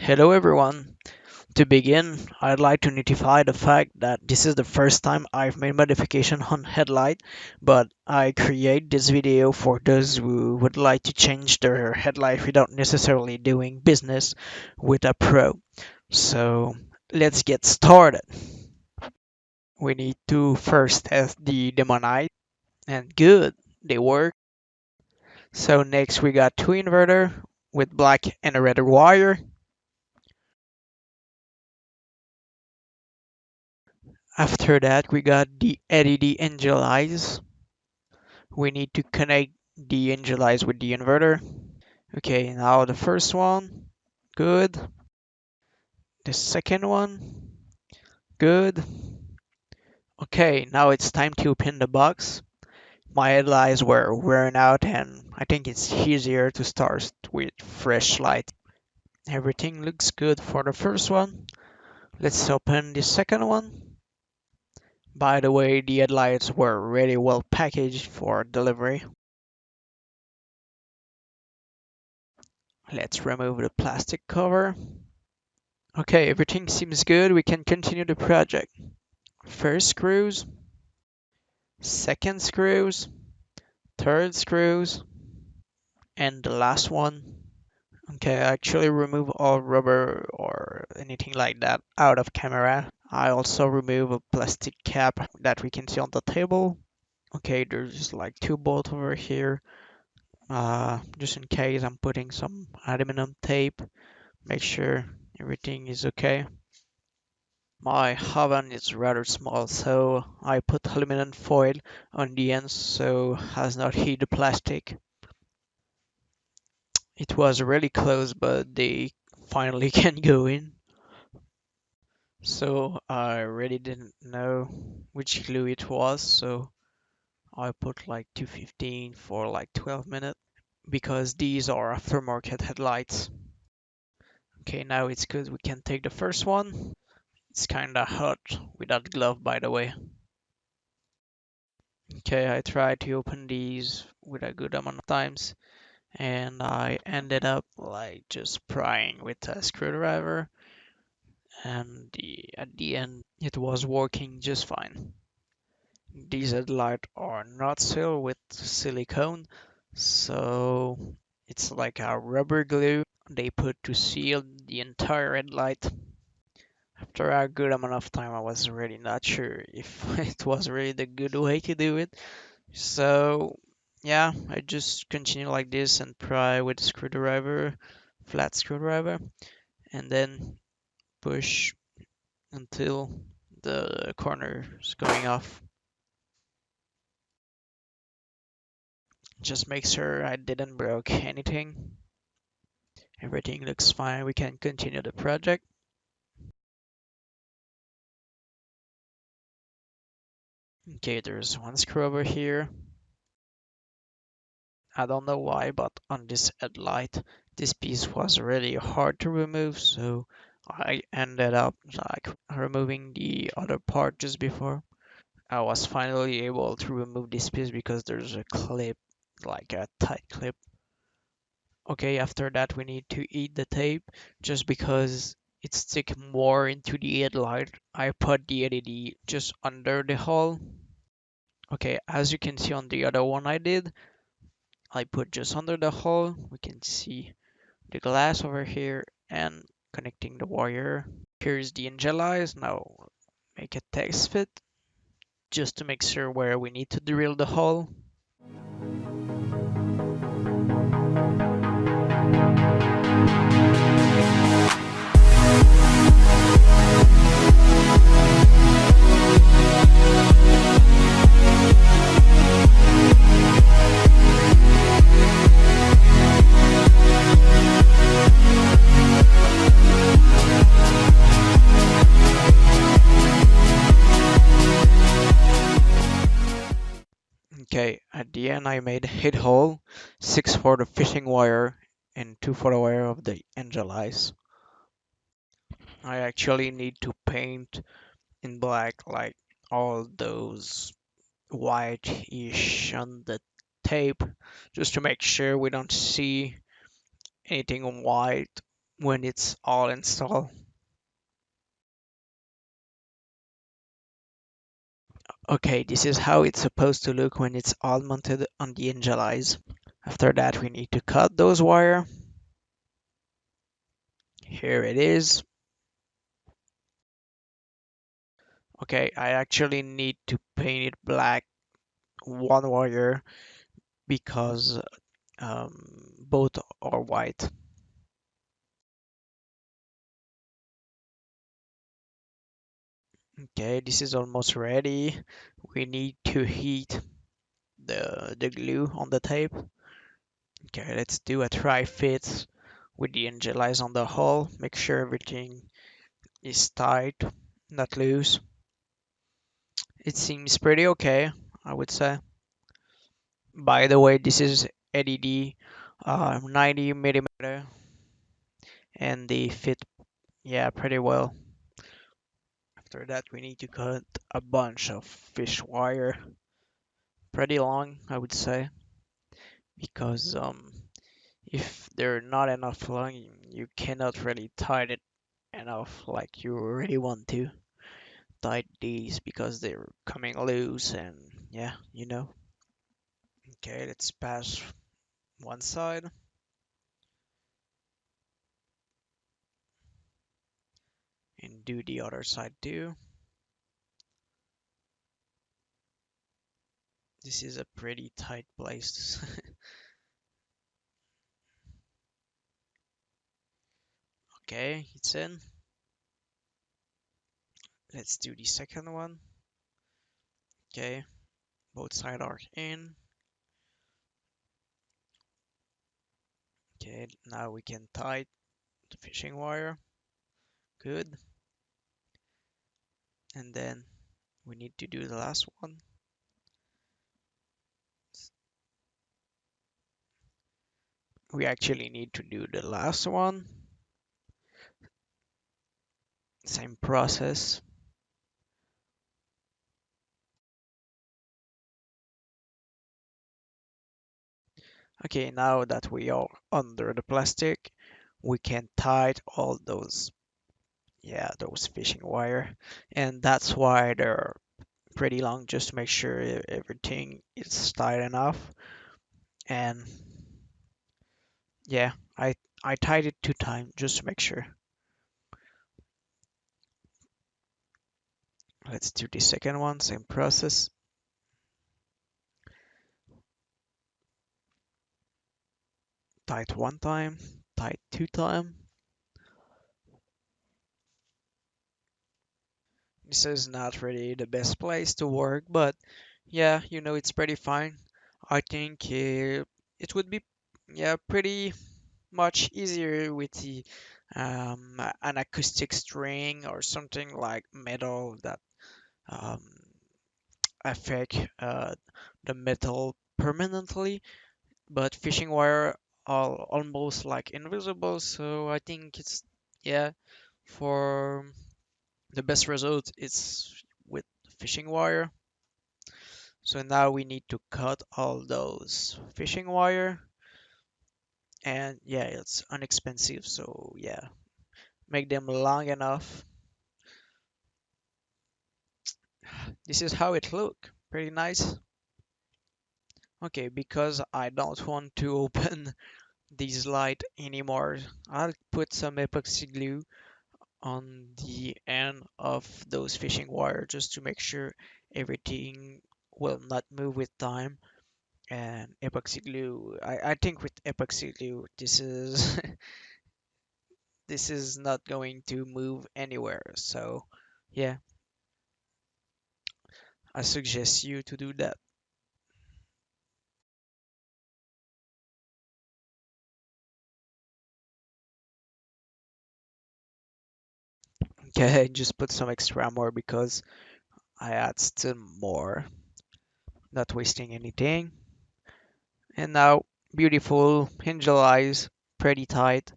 Hello everyone. To begin, I'd like to notify the fact that this is the first time I've made modification on Headlight, but I create this video for those who would like to change their headlight without necessarily doing business with a pro. So let's get started. We need to first test the demonize, and good, they work. So next we got two inverter with black and a red wire. After that, we got the LED angel eyes. We need to connect the angel eyes with the inverter. Okay, now the first one, good. The second one, good. Okay, now it's time to open the box. My headlights were wearing out and I think it's easier to start with fresh light. Everything looks good for the first one. Let's open the second one. By the way, the headlights were really well packaged for delivery. Let's remove the plastic cover. Okay, everything seems good. We can continue the project. First screws, second screws, third screws, and the last one. Okay, I actually remove all rubber or anything like that out of camera. I also remove a plastic cap that we can see on the table. Okay, there's like two bolts over here. Just in case I'm putting some aluminum tape. Make sure everything is okay. My oven is rather small, so I put aluminum foil on the ends so as not hit the plastic. It was really close, but they finally can go in. So I really didn't know which glue it was, so I put like 215 for like 12 minutes because these are aftermarket headlights. Okay, now it's good. We can take the first one. It's kinda hot without glove, by the way. Okay, I tried to open these with a good amount of times and I ended up like just prying with a screwdriver and at the end it was working just fine. These headlights are not sealed with silicone, so it's like a rubber glue they put to seal the entire headlight. After a good amount of time I was really not sure if it was really the good way to do it. So yeah, I just continue like this and pry with a screwdriver, flat screwdriver, and then push until the corner is going off. Just make sure I didn't broke anything. Everything looks fine. We can continue the project. Okay, there's one screw over here. I don't know why, but on this headlight, this piece was really hard to remove, so I ended up like removing the other part just before. I was finally able to remove this piece because there's a clip, like a tight clip. Okay, after that we need to eat the tape just because it sticks more into the headlight. I put the LED just under the hole. Okay, as you can see on the other one I did, I put just under the hole. We can see the glass over here and connecting the wire. Here's the angel eyes. Now make a test fit just to make sure where we need to drill the hole. Okay, at the end I made a head hole, 6 for the fishing wire and 2 for the wire of the angel eyes. I actually need to paint in black like all those white-ish on the tape just to make sure we don't see anything white when it's all installed. Okay, this is how it's supposed to look when it's all mounted on the engine eyes. After that, we need to cut those wire. Here it is. Okay, I actually need to paint it black, one wire, because both are white. Okay, this is almost ready. We need to heat the glue on the tape. Okay, let's do a try fit with the engine lights on the hull. Make sure everything is tight, not loose. It seems pretty okay, I would say. By the way, this is LED 90 millimeter, and they fit, yeah, pretty well. After that, we need to cut a bunch of fish wire, pretty long, I would say, because if they're not enough long, you cannot really tighten it enough like you really want to tighten these because they're coming loose and yeah, you know. Okay, let's pass one side and do the other side too. This is a pretty tight place. Okay, it's in. Let's do the second one. Okay, both sides are in. Okay, now we can tie the fishing wire. Good. And then we need to do the last one. We actually need to do the last one. Same process. Okay, now that we are under the plastic, we can tie all those, yeah, those fishing wire. And that's why they're pretty long, just to make sure everything is tight enough. And yeah, I tied it 2 times just to make sure. Let's do the second one, same process. Tied 1 time, tied 2 times. This is not really the best place to work, but yeah, you know, it's pretty fine. I think it would be, yeah, pretty much easier with the an acoustic string or something like metal that um, affect the metal permanently. But fishing wire are almost like invisible, so I think it's, yeah, for the best result it's with fishing wire. So now we need to cut all those fishing wire, and yeah, it's inexpensive, so yeah, make them long enough. This is how it look, pretty nice. Okay, because I don't want to open this light anymore, I'll put some epoxy glue on the end of those fishing wire just to make sure everything will not move with time. And epoxy glue, I think with epoxy glue, this is this is not going to move anywhere. So yeah, I suggest you to do that. Okay, just put some extra more because I add still more, not wasting anything. And now, beautiful hinge eyes, pretty tight,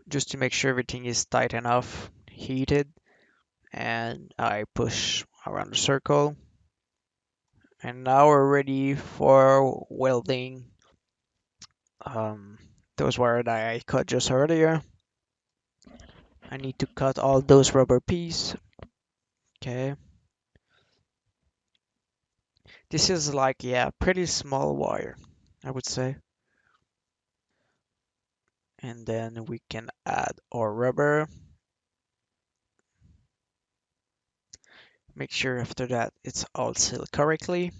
just to make sure everything is tight enough, heated. And I push around the circle. And now we're ready for welding um, those wire that I cut just earlier. I need to cut all those rubber pieces. Okay. This is like, yeah, pretty small wire, I would say. And then we can add our rubber. Make sure after that it's all sealed correctly.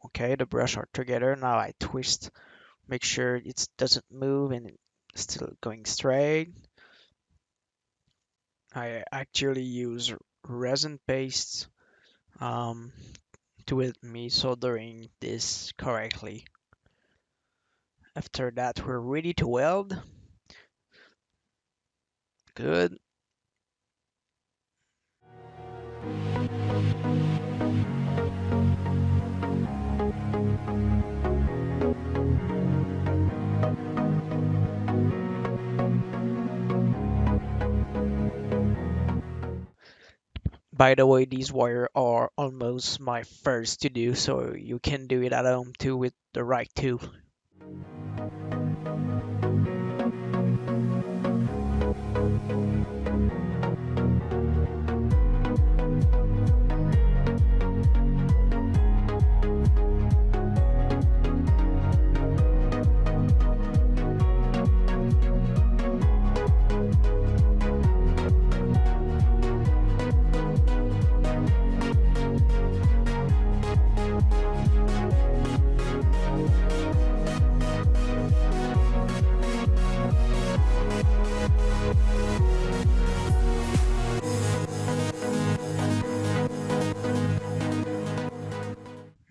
Okay, the brush are together. Now I twist, make sure it doesn't move and it's still going straight. I actually use resin paste to help me soldering this correctly. After that, we're ready to weld. Good. By the way, these wire are almost my first to do, so you can do it at home too with the right tool.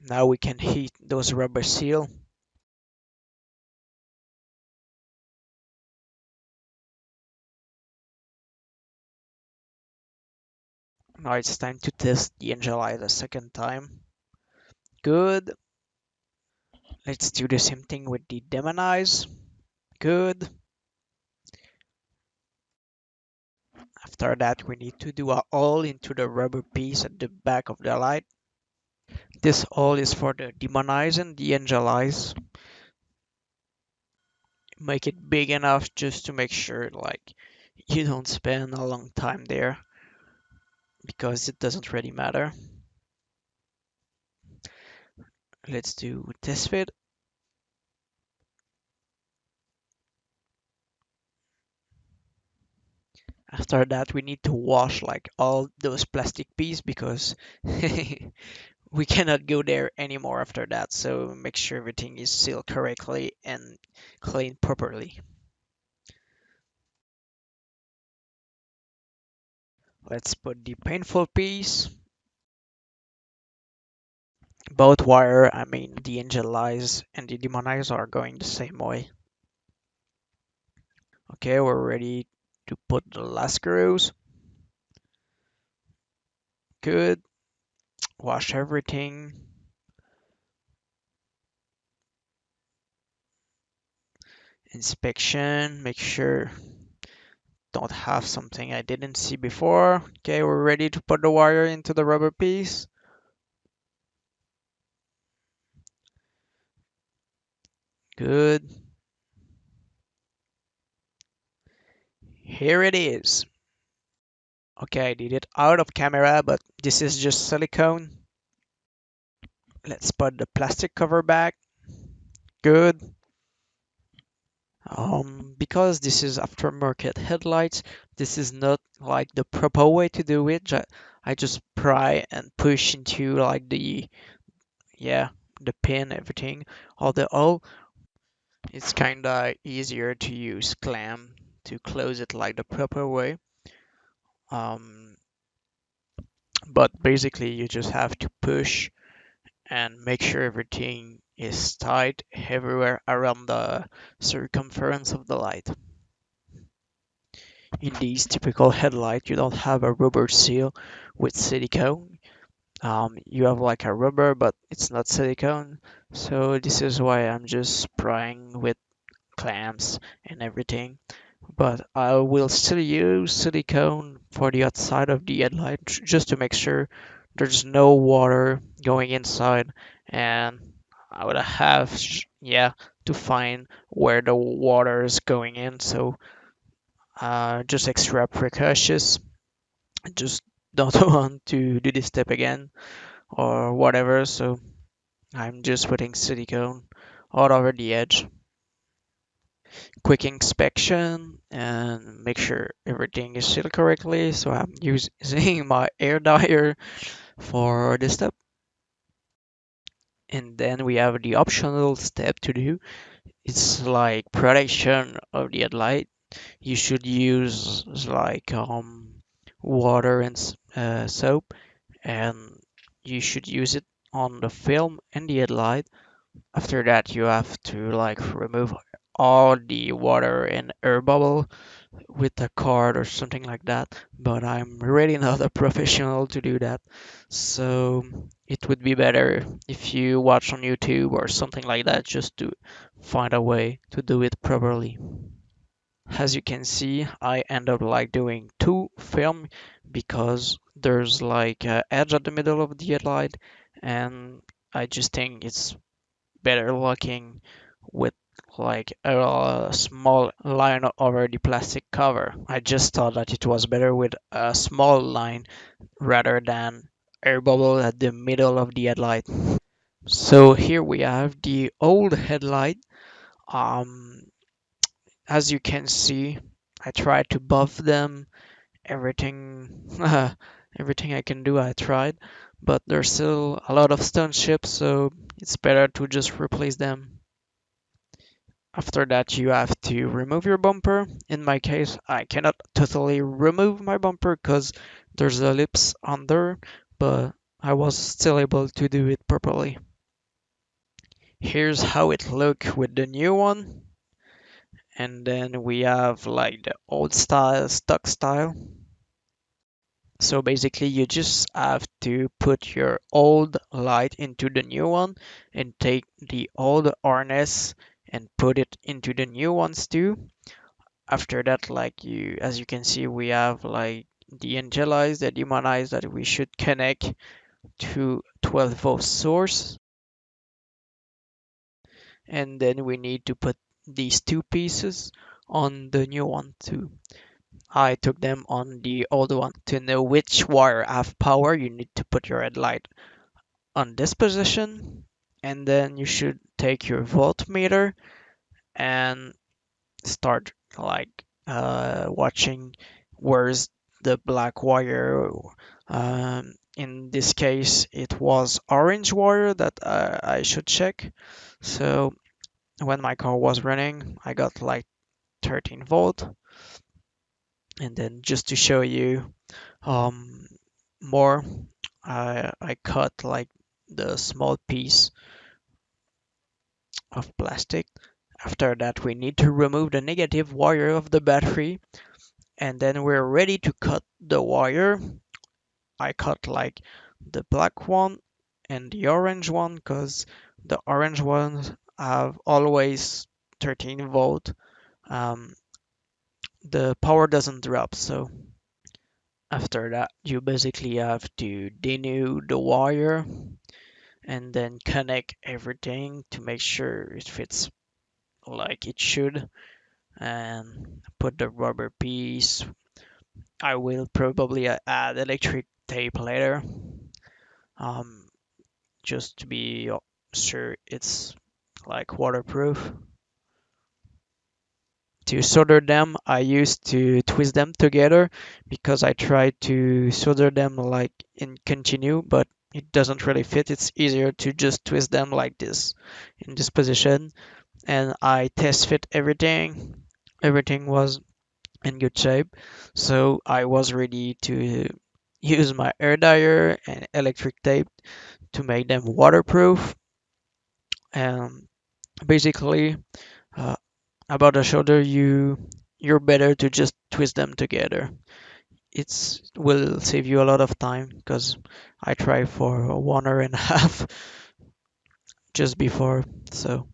Now we can heat those rubber seal. Now it's time to test the engine light a second time. Good. Let's do the same thing with the demonize. Good. After that, we need to do a hole into the rubber piece at the back of the light. This hole is for the demonize and the angelize. Make it big enough just to make sure like you don't spend a long time there because it doesn't really matter. Let's do test fit. After that, we need to wash like all those plastic pieces because we cannot go there anymore after that. So make sure everything is sealed correctly and cleaned properly. Let's put the painful piece. Both wire, I mean the angelize and the demonize are going the same way. Okay, we're ready to put the last screws. Good. Wash everything. Inspection, make sure don't have something I didn't see before. Okay, we're ready to put the wire into the rubber piece. Good. Here it is. Okay, I did it out of camera, but this is just silicone. Let's put the plastic cover back. Good. Because this is aftermarket headlights, this is not like the proper way to do it. I just pry and push into like the pin, everything, all the hole. It's kinda easier to use clamp to close it like the proper way. Um, but basically you just have to push and make sure everything is tight everywhere around the circumference of the light. In these typical headlight, you don't have a rubber seal with silicone. You have like a rubber, but it's not silicone. So this is why I'm just spraying with clamps and everything. But I will still use silicone for the outside of the headlight just to make sure there's no water going inside and I would have, yeah, to find where the water is going in. So just extra precautious. Just don't want to do this step again or whatever. So I'm just putting silicone all over the edge. Quick inspection and make sure everything is sealed correctly. So I'm using my air dyer for this step. And then we have the optional step to do. It's like protection of the headlight. You should use like water and soap, and you should use it on the film and the headlight. After that, you have to like remove all the water and air bubble with a card or something like that. But I'm really not a professional to do that, so it would be better if you watch on YouTube or something like that just to find a way to do it properly. As you can see, I end up like doing two film because there's like a edge at the middle of the headlight, and I just think it's better looking with like a small line over the plastic cover. I just thought that it was better with a small line rather than air bubble at the middle of the headlight. So here we have the old headlight. Um, as you can see, I tried to buff them. Everything, everything I can do, I tried, but there's still a lot of stone chips, so it's better to just replace them. After that, you have to remove your bumper. In my case, I cannot totally remove my bumper because there's ellipse under, but I was still able to do it properly. Here's how it look with the new one. And then we have like the old style, stock style. So basically you just have to put your old light into the new one and take the old harness and put it into the new ones too. After that, like you, as you can see, we have like the angelized, the demonized that we should connect to 12-volt source. And then we need to put these two pieces on the new one too. I took them on the old one. To know which wire have power, you need to put your headlight on this position, and then you should take your voltmeter and start like watching where's the black wire. In this case, it was orange wire that I should check. So when my car was running, I got like 13 volt. And then just to show you um, more, I cut like the small piece of plastic. After that, we need to remove the negative wire of the battery, and then we're ready to cut the wire. I cut like the black one and the orange one because the orange ones have always 13 volt. Um, the power doesn't drop, so after that you basically have to denude the wire and then connect everything to make sure it fits like it should, and put the rubber piece. I will probably add electric tape later, um, just to be sure it's like waterproof. To solder them, I used to twist them together because I tried to solder them like in continue, but it doesn't really fit. It's easier to just twist them like this in this position. And I test fit everything. Everything was in good shape. So I was ready to use my air dyer and electric tape to make them waterproof. And basically, uh, about the shoulder, you're better to just twist them together. It's will save you a lot of time because I tried for 1 hour and a half just before. So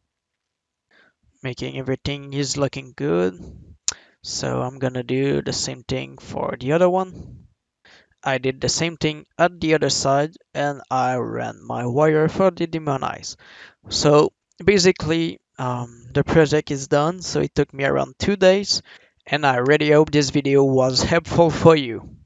making everything is looking good. So I'm gonna do the same thing for the other one. I did the same thing at the other side and I ran my wire for the demonize. So basically, the project is done. So it took me around 2 days, and I really hope this video was helpful for you.